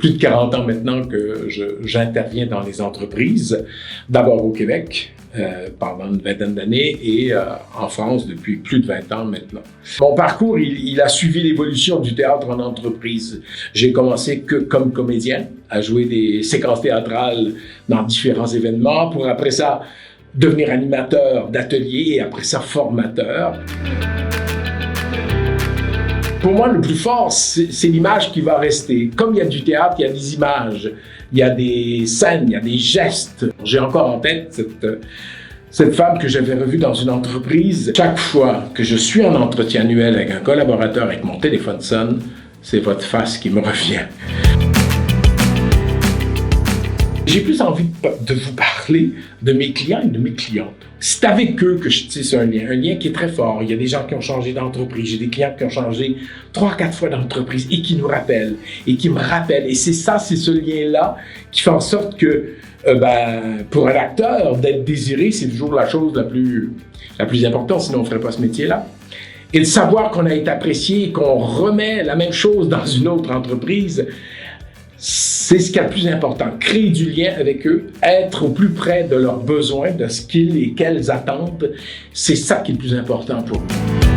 plus de 40 ans maintenant que j'interviens dans les entreprises, d'abord au Québec pendant une vingtaine d'années et en France depuis plus de 20 ans maintenant. Mon parcours, il a suivi l'évolution du théâtre en entreprise. J'ai commencé comme comédien à jouer des séquences théâtrales dans différents événements pour après ça devenir animateur d'ateliers et après ça formateur. Pour moi, le plus fort, c'est l'image qui va rester. Comme il y a du théâtre, il y a des images, il y a des scènes, il y a des gestes. J'ai encore en tête cette femme que j'avais revue dans une entreprise. Chaque fois que je suis en entretien annuel avec un collaborateur, avec mon téléphone sonne, c'est votre face qui me revient. J'ai plus envie de vous parler de mes clients et de mes clientes. C'est avec eux que je tisse un lien qui est très fort. Il y a des gens qui ont changé d'entreprise, j'ai des clients qui ont changé 3-4 fois d'entreprise et qui nous rappellent et qui me rappellent. Et c'est ce lien-là qui fait en sorte que pour un acteur, d'être désiré, c'est toujours la chose la plus importante, sinon on ne ferait pas ce métier-là. Et de savoir qu'on a été apprécié et qu'on remet la même chose dans une autre entreprise, c'est ce qui est le plus important. Créer du lien avec eux, être au plus près de leurs besoins, de ce qu'ils et qu'elles attendent, c'est ça qui est le plus important pour nous.